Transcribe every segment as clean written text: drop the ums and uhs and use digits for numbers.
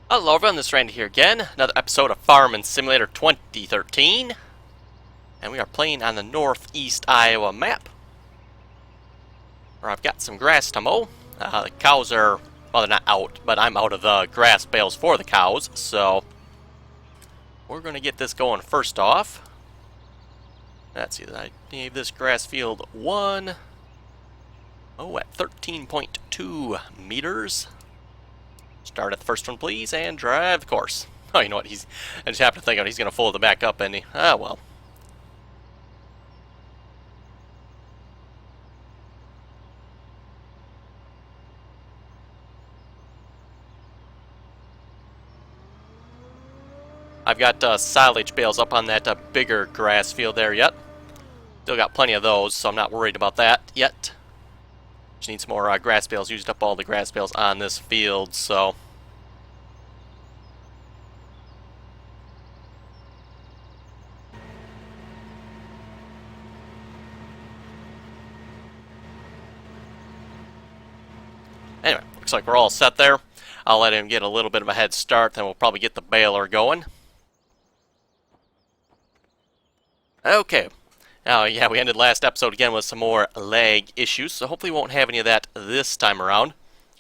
Hello everyone, this is Randy here again. Another episode of Farming Simulator 2013. And we are playing on the northeast Iowa map, where I've got some grass to mow. The cows are, well, they're not out, but I'm out of the grass bales for the cows, so we're going to get this going first off. Let's see, I gave this grass field 1. Oh, at 13.2 meters. Start at the first one, please, and drive the course. Oh, you know what? I just happened to think of it. He's going to fold it back up, and well. I've got silage bales up on that bigger grass field there yet. Still got plenty of those, so I'm not worried about that yet. Just need some more grass bales. Used up all the grass bales on this field, so... Anyway, looks like we're all set there. I'll let him get a little bit of a head start, then we'll probably get the baler going. Okay. Now, yeah, we ended last episode again with some more lag issues, so hopefully we won't have any of that this time around.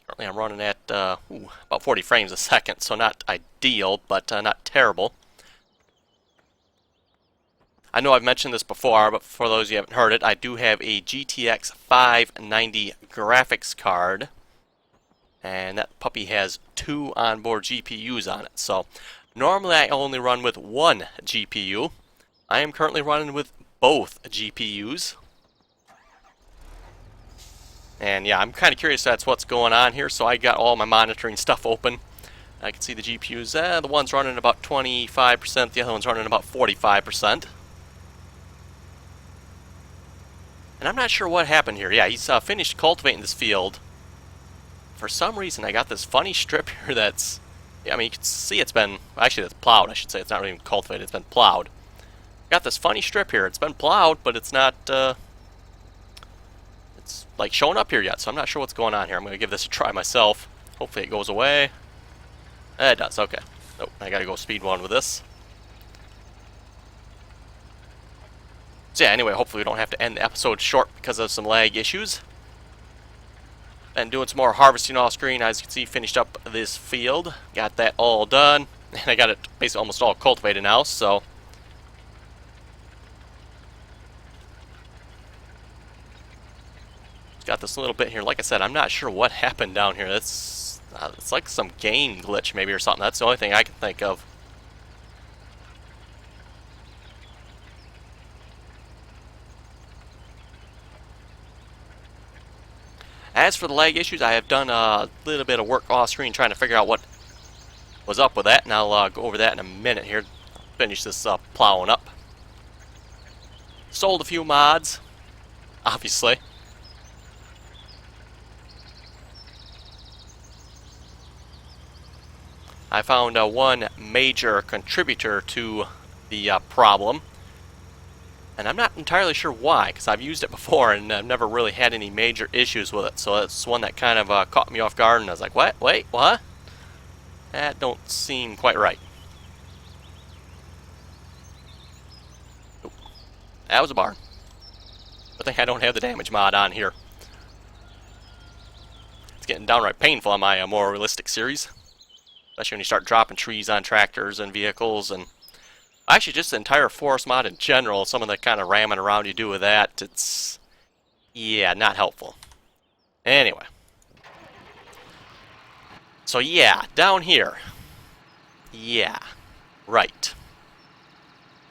Currently I'm running at about 40 frames a second, so not ideal, but not terrible. I know I've mentioned this before, but for those of you who haven't heard it, I do have a GTX 590 graphics card. And that puppy has 2 onboard GPUs on it. So normally I only run with 1 GPU. I am currently running with both GPUs. And yeah, I'm kind of curious that's what's going on here. So I got all my monitoring stuff open. I can see the GPUs. The one's running about 25%. The other one's running about 45%. And I'm not sure what happened here. Yeah, he's finished cultivating this field. For some reason, I got this funny strip here that's... Yeah, I mean, you can see it's been... Actually, it's plowed, I should say. It's not even cultivated. It's been plowed. Got this funny strip here. It's been plowed, but it's not... it's, like, showing up here yet, so I'm not sure what's going on here. I'm going to give this a try myself. Hopefully it goes away. It does, okay. Nope, I got to go speed 1 with this. So yeah, anyway, hopefully we don't have to end the episode short because of some lag issues. And doing some more harvesting off screen. As you can see, finished up this field. Got that all done. And I got it basically almost all cultivated now, so... Got this little bit here. Like I said, I'm not sure what happened down here. It's like some game glitch maybe or something. That's the only thing I can think of. As for the lag issues, I have done a little bit of work off screen trying to figure out what was up with that, and I'll go over that in a minute here. Finish this plowing up. Sold a few mods, obviously. I found one major contributor to the problem. And I'm not entirely sure why, because I've used it before and I've never really had any major issues with it. So it's one that kind of caught me off guard, and I was like, what? Wait, what? That don't seem quite right. Oop. That was a barn. I think I don't have the damage mod on here. It's getting downright painful on my more realistic series. Especially when you start dropping trees on tractors and vehicles, and actually just the entire forest mod in general, some of the kind of ramming around you do with that, it's, yeah, not helpful. Anyway. So yeah, down here. Yeah, right.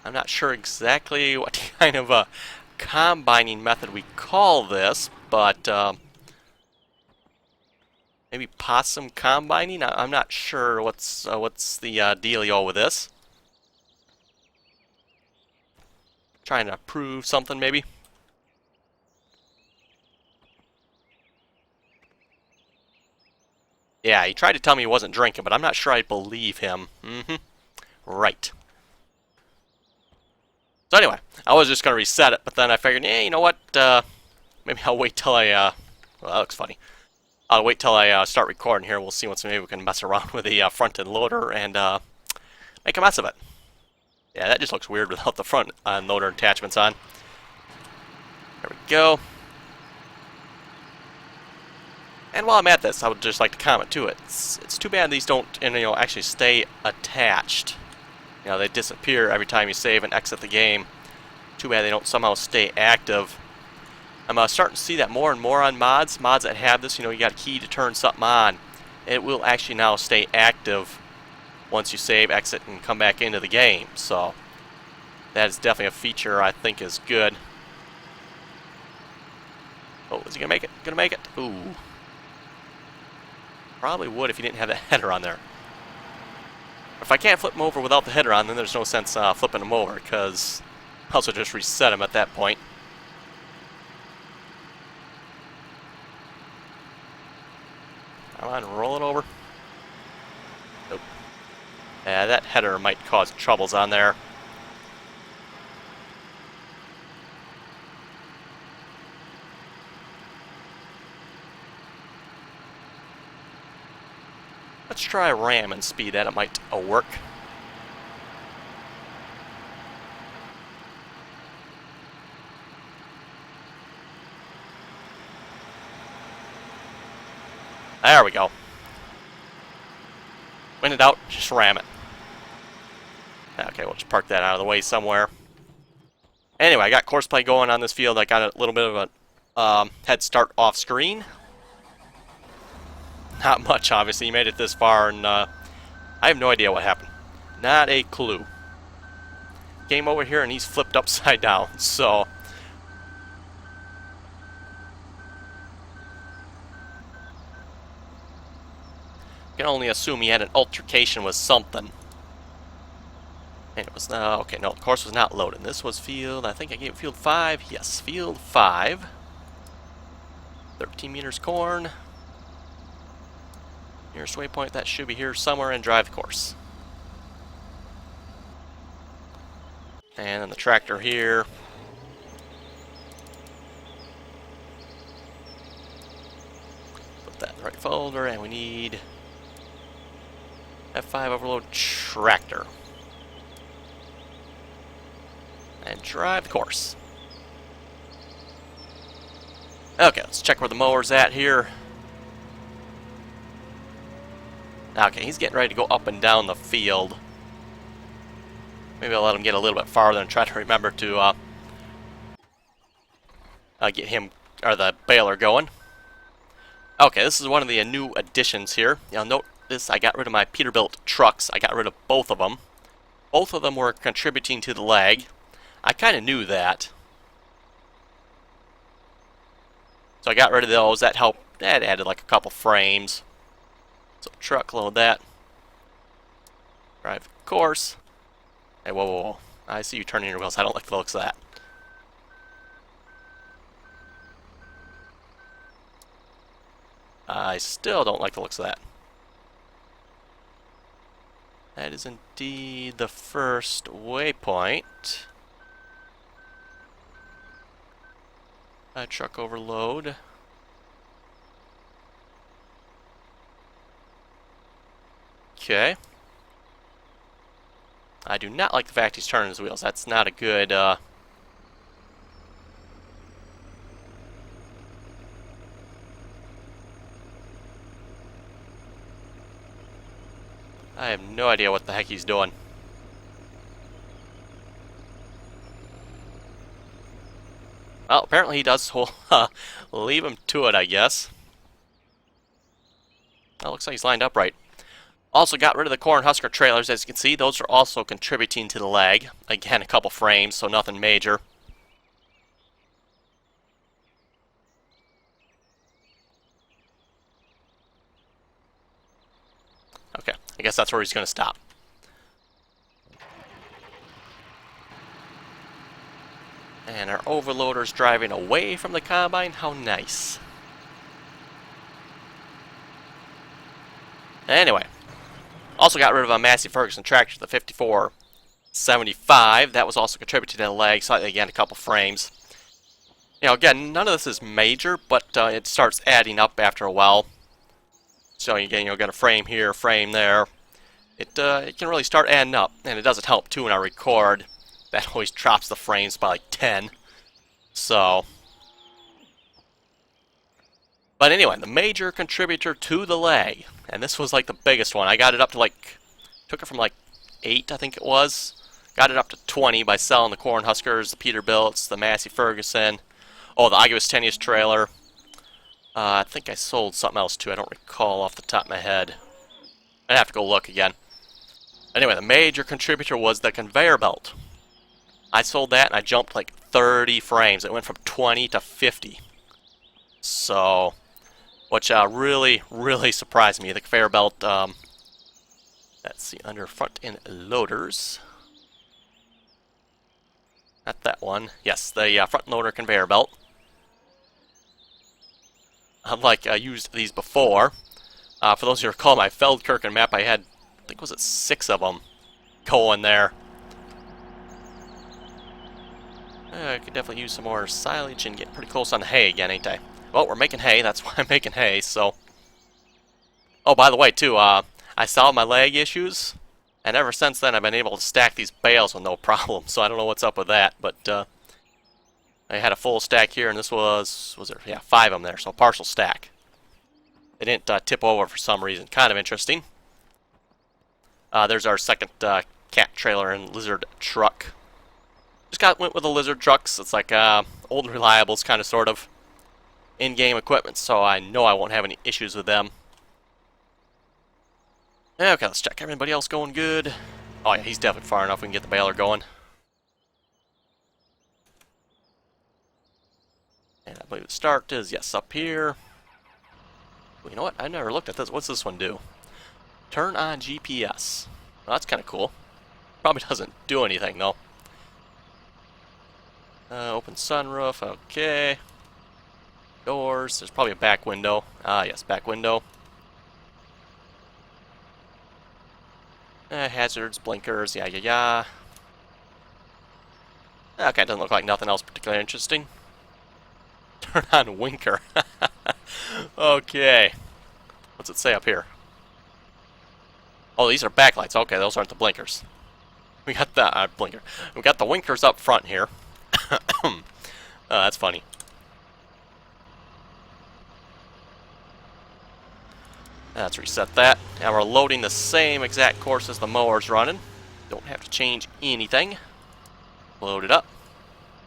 I'm not sure exactly what kind of a combining method we call this, but maybe Possum combining? I'm not sure what's the dealio with this. Trying to prove something, maybe. Yeah, he tried to tell me he wasn't drinking, but I'm not sure I believe him. Right. So anyway, I was just going to reset it, but then I figured, you know what, maybe I'll wait till well, that looks funny. I'll wait till I start recording here. We'll see once maybe we can mess around with the front end loader and make a mess of it. Yeah, that just looks weird without the front end loader attachments on. There we go. And while I'm at this, I would just like to comment too. It's too bad these don't, actually stay attached. They disappear every time you save and exit the game. Too bad they don't somehow stay active. I'm starting to see that more and more on mods. Mods that have this, you got a key to turn something on. It will actually now stay active once you save, exit, and come back into the game. So that is definitely a feature I think is good. Oh, is he gonna make it? Gonna make it? Ooh. Probably would if you didn't have that header on there. If I can't flip him over without the header on, then there's no sense flipping him over, because I'll also just reset him at that point. Come on, roll it over. Nope. Yeah, that header might cause troubles on there. Let's try ram and speed that. It might work. There we go. When in doubt, just ram it. Okay, we'll just park that out of the way somewhere. Anyway, I got course play going on this field. I got a little bit of a head start off screen. Not much, obviously. You made it this far, and I have no idea what happened. Not a clue. Game over here, and he's flipped upside down, so... I can only assume he had an altercation with something. And it was not... okay, no, the course was not loaded. This was field... I think I gave it field 5. Yes, field 5. 13 meters corn. Nearest waypoint, that should be here somewhere, and drive the course. And then the tractor here. Put that in the right folder, and we need F5 overload tractor. And drive the course. Okay, let's check where the mower's at here. Okay, he's getting ready to go up and down the field. Maybe I'll let him get a little bit farther and try to remember to get him, or the baler, going. Okay, this is one of the new additions here. You'll note this, I got rid of my Peterbilt trucks. I got rid of both of them. Both of them were contributing to the lag. I kind of knew that. So I got rid of those. That helped. That added like a couple frames. So truck load that. Drive course. Hey, whoa, whoa, whoa. I see you turning your wheels. I don't like the looks of that. I still don't like the looks of that. That is indeed the first waypoint. Truck overload. Okay. I do not like the fact he's turning his wheels. That's not a good, I have no idea what the heck he's doing. Well, apparently he does, so leave him to it, I guess. That looks like he's lined up right. Also got rid of the corn husker trailers, as you can see. Those are also contributing to the lag. Again, a couple frames, so nothing major. Okay, I guess that's where he's going to stop. And our overloader's driving away from the combine. How nice. Anyway, also got rid of a Massey Ferguson tractor, the 5475. That was also contributing to the lag, slightly again, a couple frames. Again, none of this is major, but it starts adding up after a while. So again, you'll get a frame here, frame there. It can really start adding up, and it doesn't help too when I record. That always drops the frames by like 10. So, but anyway, the major contributor to the lag, and this was like the biggest one. I got it up to like, took it from like 8, I think it was. Got it up to 20 by selling the Cornhuskers, the Peterbilts, the Massey Ferguson. Oh, the Iowa Tenius trailer. I think I sold something else too. I don't recall off the top of my head. I'd have to go look again. Anyway, the major contributor was the conveyor belt. I sold that and I jumped like 30 frames. It went from 20 to 50. So, which really, really surprised me. The conveyor belt, let's see, under front end loaders. Not that one. Yes, the front loader conveyor belt. Unlike I used these before. For those who recall my Feldkirchen map, I had, I think was it 6 of them going there. I could definitely use some more silage and get pretty close on the hay again, ain't I? Well, we're making hay. That's why I'm making hay, so. Oh, by the way, too, I solved my lag issues, and ever since then I've been able to stack these bales with no problem, so I don't know what's up with that, but I had a full stack here, and this was there? Yeah, 5 of them there, so partial stack. They didn't tip over for some reason. Kind of interesting. There's our second cat trailer and lizard truck. Just went with the lizard trucks. It's like old and reliables, kind of, sort of, in-game equipment, so I know I won't have any issues with them. Okay, let's check. Everybody else going good? Oh yeah, he's definitely far enough we can get the baler going. And I believe the start is, yes, up here. Well, you know what? I never looked at this. What's this one do? Turn on GPS. Well, that's kind of cool. Probably doesn't do anything, though. Open sunroof, okay. Doors, there's probably a back window. Ah, yes, back window. Hazards, blinkers, yeah. Okay, doesn't look like nothing else particularly interesting. Turn on winker. Okay. What's it say up here? Oh, these are backlights. Okay, those aren't the blinkers. We got the blinker. We got the winkers up front here. That's funny. Let's reset that. Now we're loading the same exact course as the mower's running. Don't have to change anything. Load it up.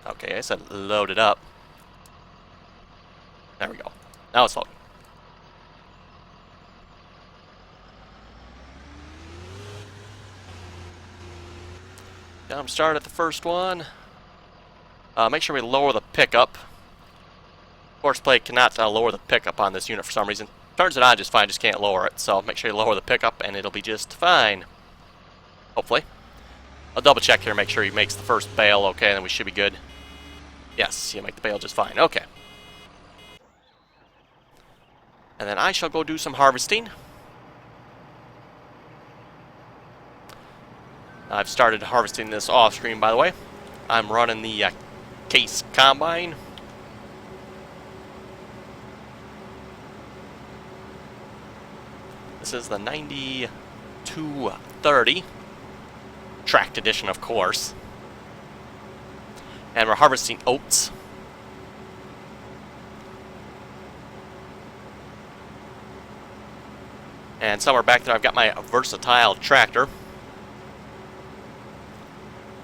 Okay, I said load it up. There we go. Now it's loading. Jump start at the first one. Make sure we lower the pickup. Horseplay cannot lower the pickup on this unit for some reason. Turns it on just fine, just can't lower it. So make sure you lower the pickup and it'll be just fine. Hopefully. I'll double check here, make sure he makes the first bale okay, then we should be good. Yes, you make the bale just fine. Okay. And then I shall go do some harvesting. I've started harvesting this off screen, by the way. I'm running the Case Combine. This is the 9230 tracked edition, of course. And we're harvesting oats. And somewhere back there I've got my versatile tractor.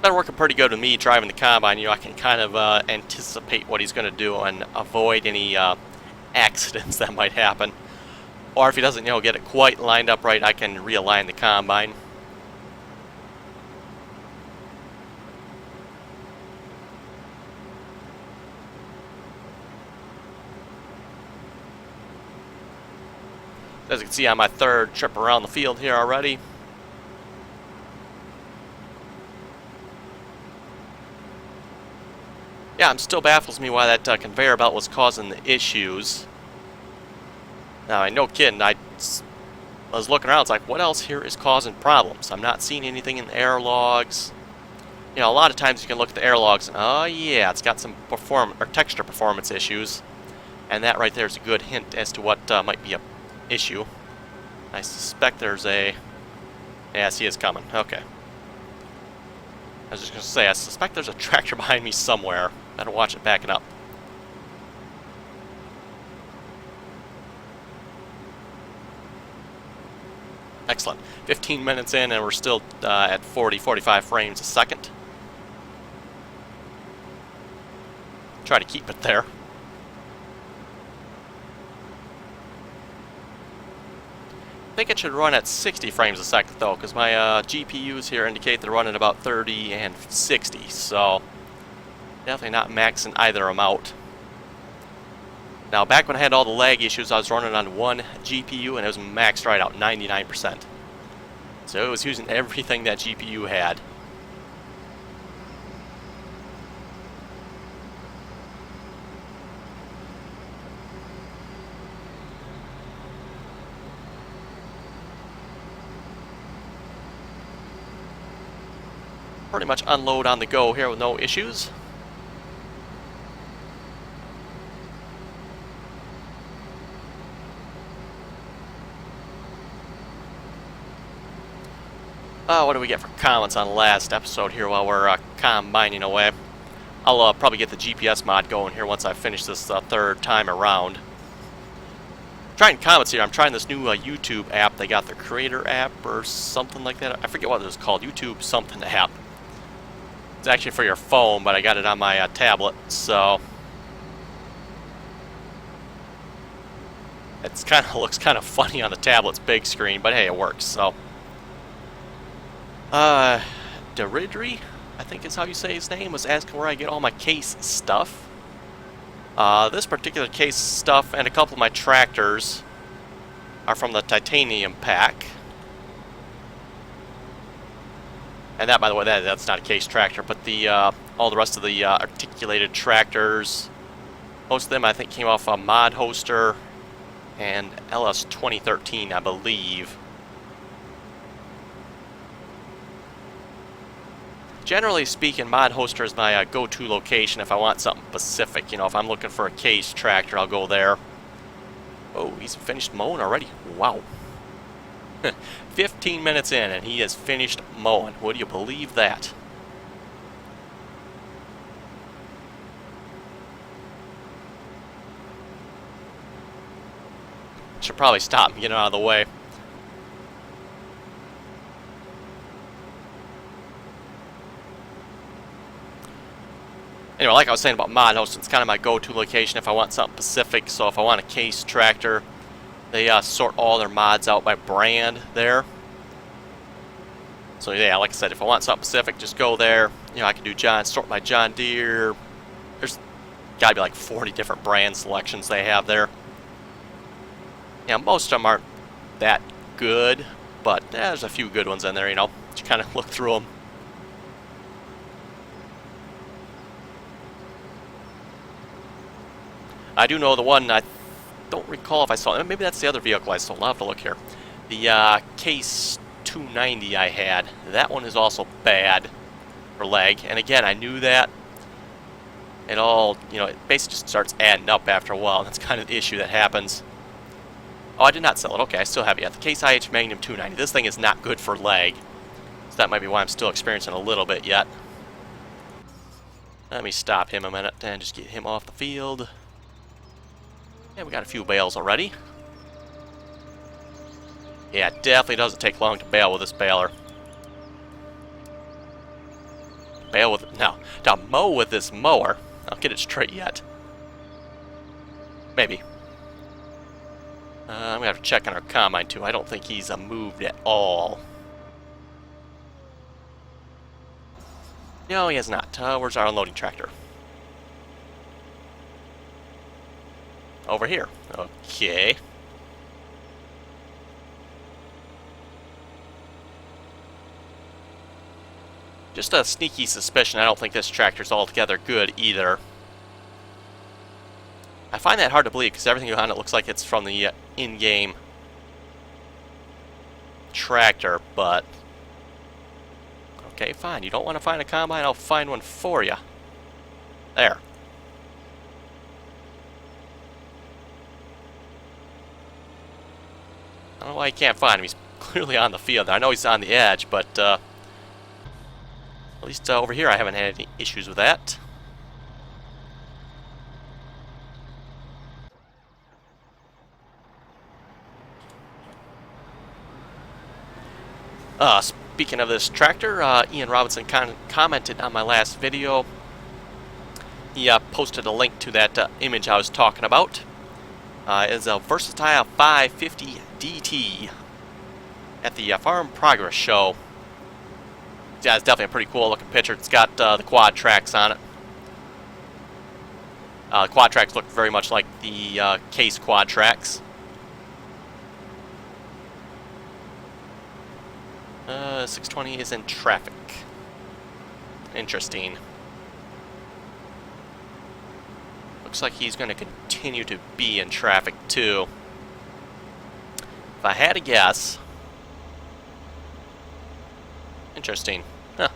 Been working pretty good with me driving the combine. You know, I can kind of anticipate what he's going to do and avoid any accidents that might happen. Or if he doesn't, you know, get it quite lined up right, I can realign the combine. As you can see, on my third trip around the field here already. Yeah, it still baffles me why that conveyor belt was causing the issues. Now, I no kidding, I was looking around, it's like, what else here is causing problems? I'm not seeing anything in the air logs. You know, a lot of times you can look at the air logs and, oh yeah, it's got some texture performance issues. And that right there is a good hint as to what might be a issue. I suspect there's a... Yes, he is coming. Okay. I was just going to say, I suspect there's a tractor behind me somewhere. Better watch it backing up. Excellent. 15 minutes in and we're still at 45 frames a second. Try to keep it there. I think it should run at 60 frames a second though, because my GPUs here indicate they're running about 30 and 60, so definitely not maxing either of them out. Now, back when I had all the lag issues, I was running on one GPU and it was maxed right out, 99%. So it was using everything that GPU had. Pretty much unload on the go here with no issues. What do we get for comments on the last episode here while we're combining away? I'll probably get the GPS mod going here once I finish this third time around. Trying comments here. I'm trying this new YouTube app. They got the creator app or something like that. I forget what it was called. YouTube something app. It's actually for your phone, but I got it on my tablet, so it's looks kind of funny on the tablet's big screen, but hey, it works. So, Deridri, I think is how you say his name, was asking where I get all my case stuff. This particular case stuff and a couple of my tractors are from the titanium pack. And that, by the way, that's not a case tractor, but the all the rest of the articulated tractors, most of them I think came off a Mod Hoster and LS 2013, I believe. Generally speaking, Mod Hoster is my go-to location if I want something specific. You know, if I'm looking for a case tractor, I'll go there. Oh, he's finished mowing already. Wow. 15 minutes in and he has finished mowing. Would you believe that? Should probably stop and get out of the way. Anyway, like I was saying about Mod Host, it's kind of my go-to location if I want something specific. So if I want a case tractor, they sort all their mods out by brand there. So yeah, like I said, if I want something specific, just go there. You know, I can do sort by John Deere. There's got to be like 40 different brand selections they have there. Yeah, most of them aren't that good, but there's a few good ones in there, you know. Just kind of look through them. I do know the one, I don't recall if I saw, maybe that's the other vehicle I sold. I'll have to look here. The Case 290 I had, that one is also bad for lag. And again, I knew that. It all, you know, it basically just starts adding up after a while. That's kind of the issue that happens. Oh, I did not sell it. Okay, I still have it yet. The Case IH Magnum 290. This thing is not good for lag. So that might be why I'm still experiencing a little bit yet. Let me stop him a minute and just get him off the field. Yeah, we got a few bales already. Yeah, it definitely doesn't take long to bale with this baler. Bale with... No, to mow with this mower. I'll get it straight yet. Maybe. I'm going to have to check on our combine, too. I don't think he's moved at all. No, he has not. Where's our unloading tractor? Over here. Okay. Just a sneaky suspicion, I don't think this tractor's altogether good either. I find that hard to believe because everything on it looks like it's from the in-game tractor, but... Okay, fine. You don't want to find a combine? I'll find one for you. There. I don't know why you can't find him. He's clearly on the field. I know he's on the edge, but at least over here I haven't had any issues with that. Speaking of this tractor, Ian Robinson commented on my last video. He posted a link to that image I was talking about. It's a versatile 550 DT at the Farm Progress Show. Yeah, it's definitely a pretty cool looking picture. It's got the quad tracks on it. The quad tracks look very much like the case quad tracks. 620 is in traffic. Interesting. Looks like he's going to continue to be in traffic too. If I had to guess. Interesting. Huh.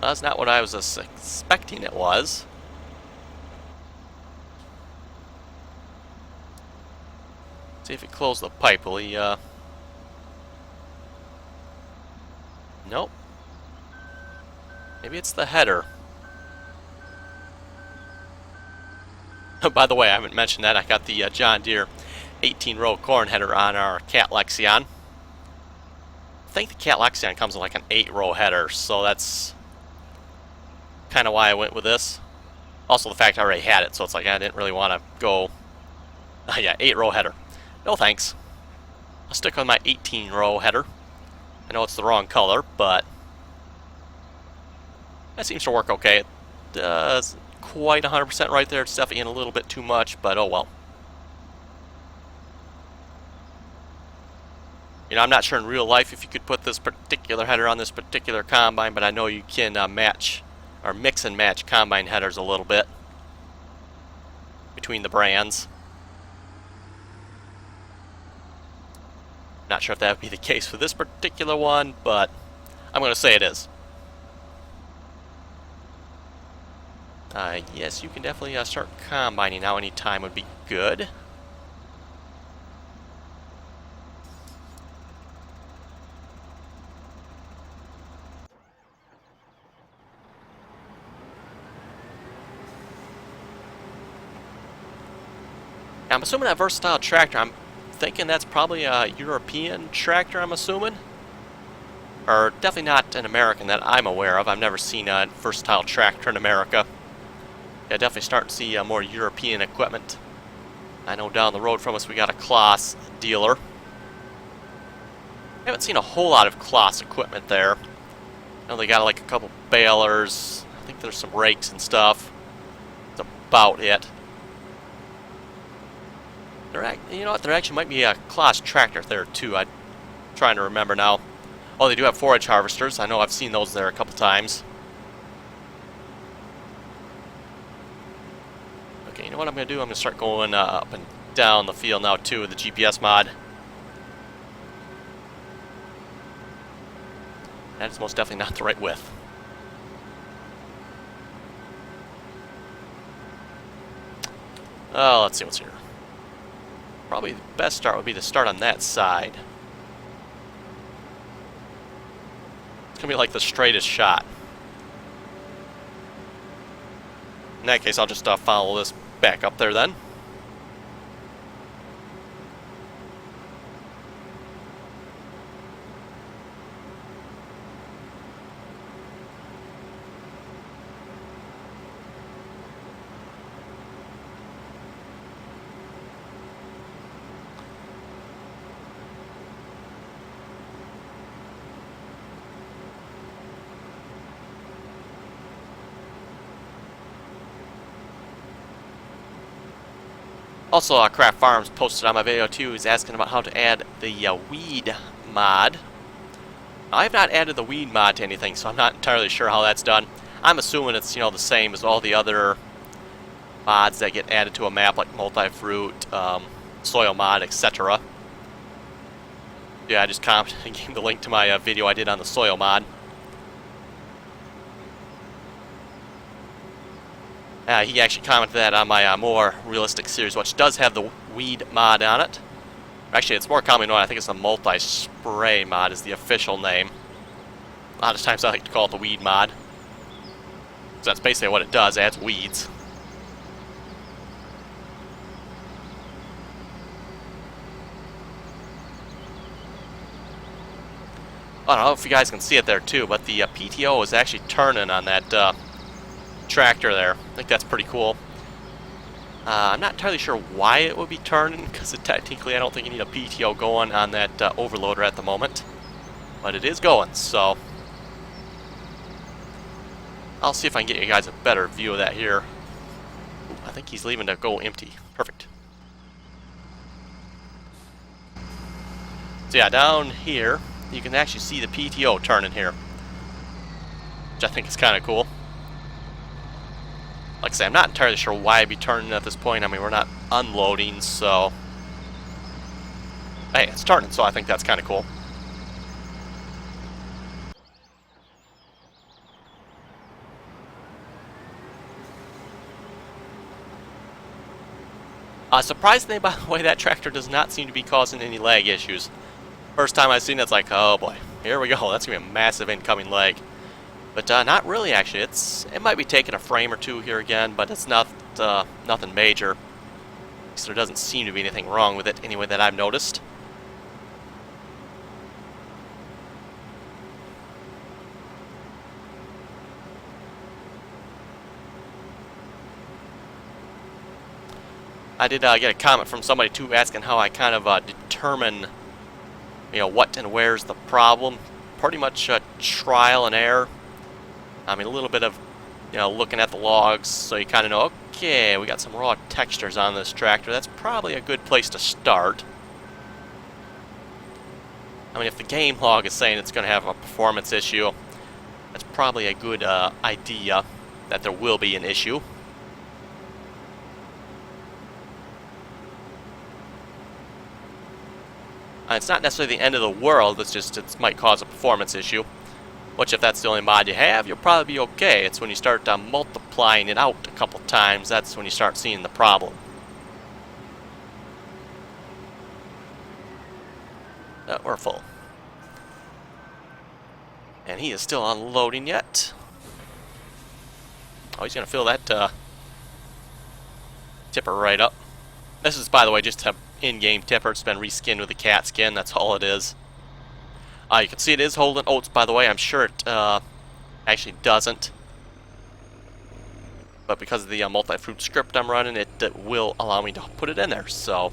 That's not what I was expecting it was. See if he closed the pipe. Will he, Nope. Maybe it's the header. By the way, I haven't mentioned that. I got the John Deere 18-row corn header on our Cat Lexion. I think the Cat Lexion comes with like an 8-row header, so that's kind of why I went with this. Also, the fact I already had it, so it's like I didn't really want to go. Yeah, 8-row header. No thanks. I'll stick with my 18-row header. I know it's the wrong color, but that seems to work okay. It does quite 100% right there. It's definitely in a little bit too much, but oh well. You know, I'm not sure in real life if you could put this particular header on this particular combine, but I know you can match or mix and match combine headers a little bit between the brands. Not sure if that would be the case for this particular one, but I'm going to say it is. Yes, you can definitely start combining now. Any time would be good. Now, I'm assuming that versatile tractor, I'm thinking that's probably a European tractor, I'm assuming. Or definitely not an American that I'm aware of. I've never seen a versatile tractor in America. Yeah, definitely starting to see more European equipment. I know down the road from us we got a Kloss dealer. I haven't seen a whole lot of Kloss equipment there. I know they got like a couple balers. I think there's some rakes and stuff. That's about it. You know what? There actually might be a Kloss tractor there too. I'm trying to remember now. Oh, they do have forage harvesters. I know I've seen those there a couple times. Okay, you know what I'm going to do? I'm going to start going up and down the field now too with the GPS mod. That is most definitely not the right width. Oh, let's see what's here. Probably the best start would be to start on that side. It's going to be like the straightest shot. In that case, I'll just follow this back up there then. Also, Craft Farms posted on my video too. He's asking about how to add the weed mod. I have not added the weed mod to anything, so I'm not entirely sure how that's done. I'm assuming it's, you know, the same as all the other mods that get added to a map, like multi-fruit, soil mod, etc. Yeah, I just commented and gave the link to my video I did on the soil mod. He actually commented that on my more realistic series, which does have the weed mod on it. Actually, it's more commonly known, I think it's the multi-spray mod is the official name. A lot of times I like to call it the weed mod. So that's basically what it does, it adds weeds. I don't know if you guys can see it there too, but the PTO is actually turning on that tractor there. I think that's pretty cool. I'm not entirely sure why it would be turning, because technically I don't think you need a PTO going on that overloader at the moment. But it is going, so I'll see if I can get you guys a better view of that here. Ooh, I think he's leaving to go empty. Perfect. So yeah, down here, you can actually see the PTO turning here, which I think is kind of cool. Like I say, I'm not entirely sure why I'd be turning at this point. I mean, we're not unloading, so hey, it's turning, so I think that's kind of cool. Surprisingly, by the way, that tractor does not seem to be causing any lag issues. First time I've seen it, it's like, oh boy, here we go. That's going to be a massive incoming lag. But not really, actually. It might be taking a frame or two here again, but it's not nothing major. So there doesn't seem to be anything wrong with it, anyway, that I've noticed. I did get a comment from somebody too asking how I kind of determine, what and where's the problem. Pretty much trial and error. I mean, a little bit of, looking at the logs, so you kind of know, okay, we got some raw textures on this tractor. That's probably a good place to start. I mean, if the game log is saying it's going to have a performance issue, that's probably a good idea that there will be an issue. It's not necessarily the end of the world, it's just it might cause a performance issue. Which, if that's the only mod you have, you'll probably be okay. It's when you start multiplying it out a couple times, that's when you start seeing the problem. We're full. And he is still unloading yet. Oh, he's going to fill that tipper right up. This is, by the way, just an in-game tipper. It's been reskinned with a cat skin, that's all it is. You can see it is holding oats, by the way. I'm sure it actually doesn't. But because of the multi-fruit script I'm running, it will allow me to put it in there. So,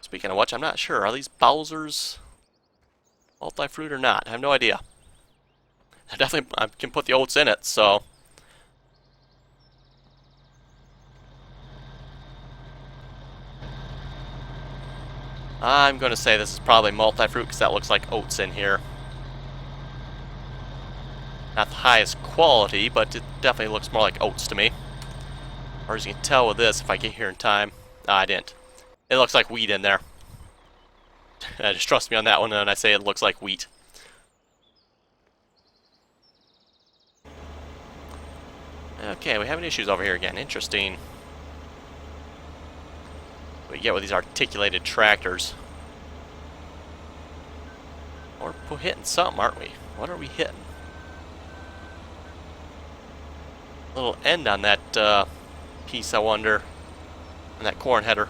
speaking of which, I'm not sure. Are these Bowser's multi-fruit or not? I have no idea. I definitely can put the oats in it, so. I'm going to say this is probably multi-fruit because that looks like oats in here. Not the highest quality, but it definitely looks more like oats to me. Or as you can tell with this, if I get here in time. I didn't. It looks like wheat in there. Just trust me on that one when I say it looks like wheat. Okay, we're having issues over here again. Interesting. We get with these articulated tractors. We're hitting something, aren't we? What are we hitting? Little end on that piece, I wonder. On that corn header.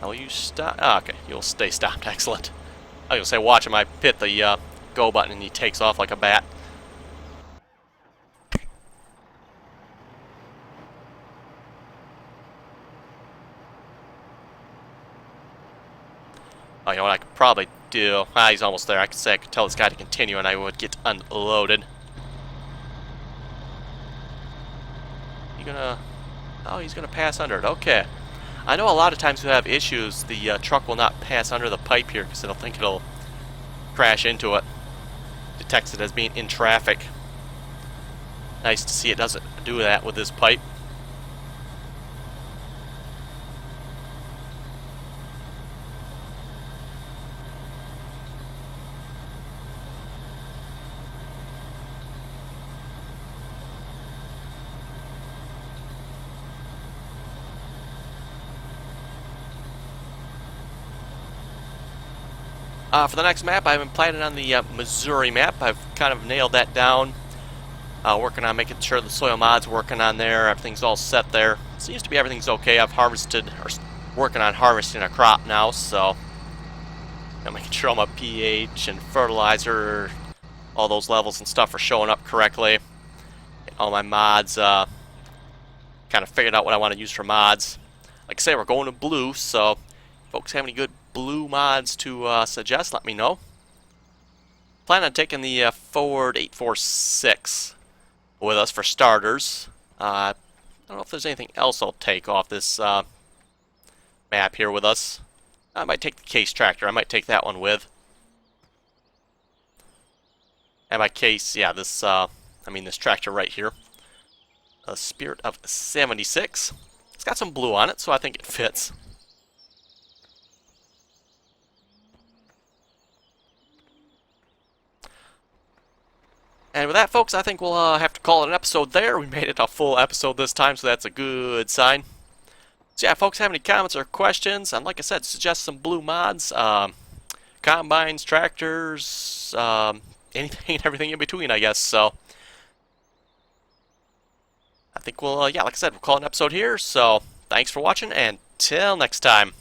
Now, will you stop? Ah, okay, you'll stay stopped. Excellent. I was going to say, watch him. I hit the go button and he takes off like a bat. Oh, you know what I could probably do? Ah, he's almost there. I could say I could tell this guy to continue and I would get unloaded. You gonna... Oh, he's gonna pass under it. Okay. I know a lot of times we have issues, the truck will not pass under the pipe here because it'll think it'll crash into it. Detects it as being in traffic. Nice to see it doesn't do that with this pipe. For the next map, I've been planning on the Missouri map. I've kind of nailed that down. Working on making sure the soil mod's working on there. Everything's all set there. Seems to be everything's okay. I've harvested, or working on harvesting a crop now, so I'm making sure all my pH and fertilizer, all those levels and stuff are showing up correctly. All my mods, kind of figured out what I want to use for mods. Like I say, we're going to blue, so if folks have any good blue mods to suggest, let me know. Plan on taking the Ford 846 with us for starters. I don't know if there's anything else I'll take off this map here with us. I might take the case tractor. I might take that one with. And my case, yeah, this tractor right here. A Spirit of 76. It's got some blue on it, so I think it fits. And with that, folks, I think we'll have to call it an episode there. We made it a full episode this time, so that's a good sign. So yeah, folks, have any comments or questions? And like I said, suggest some blue mods, combines, tractors, anything and everything in between, I guess. So I think we'll, yeah, like I said, we'll call it an episode here. So thanks for watching, and till next time.